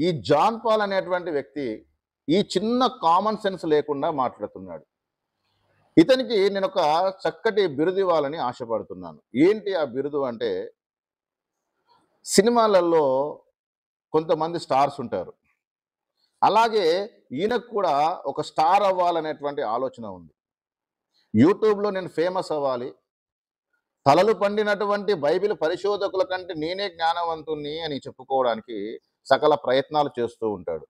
ఈ John Paul అనేటువంటి వ్యక్తి ఈ చిన్న కామన్ సెన్స్ లేకుండా మాట్లాడుతున్నాడు. ఇతనికి నేను ఒక చక్కటి బిరుదు ఇవ్వాలని ఆశపడుతున్నాను. ఏంటి ఆ బిరుదు అంటే, సినిమాలలో కొంతమంది స్టార్స్ ఉంటారు. అలాగే ఈయనకు కూడా ఒక స్టార్ అవ్వాలనేటువంటి ఆలోచన ఉంది. యూట్యూబ్‌లో నేను ఫేమస్ అవ్వాలి. తలలు పండినటువంటి బైబిల్ పరిశోధకుల కంటే నేనే జ్ఞానవంతుణ్ణి అని చెప్పుకోవడానికి సకల ప్రయత్నాలు చేస్తూ ఉంటాడు.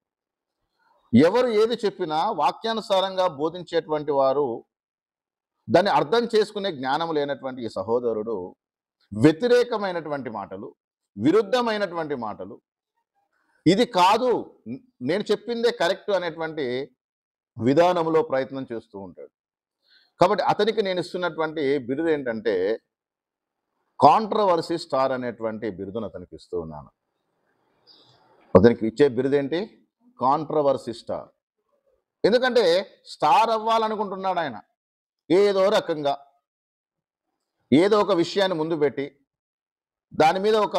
ఎవరు ఏది చెప్పినా వాక్యానుసారంగా బోధించేటువంటి వారు, దాన్ని అర్థం చేసుకునే జ్ఞానం లేనటువంటి ఈ సహోదరుడు వ్యతిరేకమైనటువంటి మాటలు, విరుద్ధమైనటువంటి మాటలు, ఇది కాదు నేను చెప్పిందే కరెక్ట్ అనేటువంటి విధానంలో ప్రయత్నం చేస్తూ ఉంటాడు. కాబట్టి అతనికి నేను ఇస్తున్నటువంటి బిరుదు ఏంటంటే, కాంట్రవర్సీ స్టార్ అనేటువంటి బిరుదును అతనికి ఇస్తూ ఉన్నాను. అతనికి ఇచ్చే బిరుదేంటి? Controversy star. ఎందుకంటే స్టార్ అవ్వాలనుకుంటున్నాడు ఆయన. ఏదో రకంగా ఏదో ఒక విషయాన్ని ముందు పెట్టి దాని మీద ఒక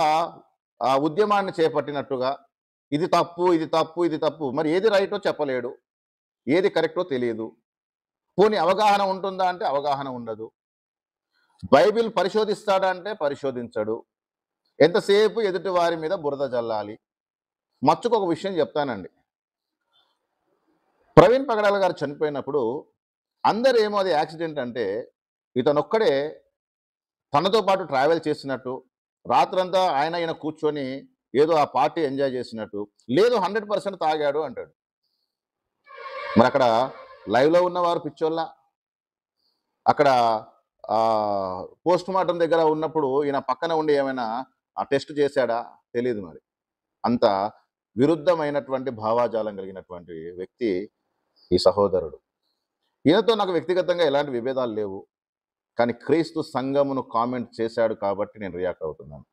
ఉద్యమాన్ని చేపట్టినట్టుగా, ఇది తప్పు, ఇది తప్పు, ఇది తప్పు, మరి ఏది రైటో చెప్పలేడు, ఏది కరెక్టో తెలియదు. పోనీ అవగాహన ఉంటుందా అంటే అవగాహన ఉండదు. బైబిల్ పరిశోధిస్తాడా అంటే పరిశోధించడు. ఎంతసేపు ఎదుటి వారి మీద బురద జల్లాలి. మచ్చుకు ఒక విషయం చెప్తానండి. ప్రవీణ్ పగడాల గారు చనిపోయినప్పుడు అందరేమో అది యాక్సిడెంట్ అంటే, ఇతనొక్కడే తనతో పాటు ట్రావెల్ చేసినట్టు, రాత్రంతా ఆయన కూర్చొని ఏదో ఆ పార్టీ ఎంజాయ్ చేసినట్టు, లేదు 100% తాగాడు అంటాడు. మరి అక్కడ లైవ్లో ఉన్నవారు పిచ్చోళ్ళ? అక్కడ పోస్ట్ మార్టం దగ్గర ఉన్నప్పుడు ఈయన పక్కన ఉండి ఏమైనా టెస్ట్ చేశాడా? తెలియదు. మరి అంత విరుద్ధమైనటువంటి భావాజాలం కలిగినటువంటి వ్యక్తి ఈ సహోదరుడు. ఈయనతో నాకు వ్యక్తిగతంగా ఎలాంటి విభేదాలు లేవు. కానీ క్రీస్తు సంఘమును కామెంట్ చేశాడు కాబట్టి నేను రియాక్ట్ అవుతున్నాను.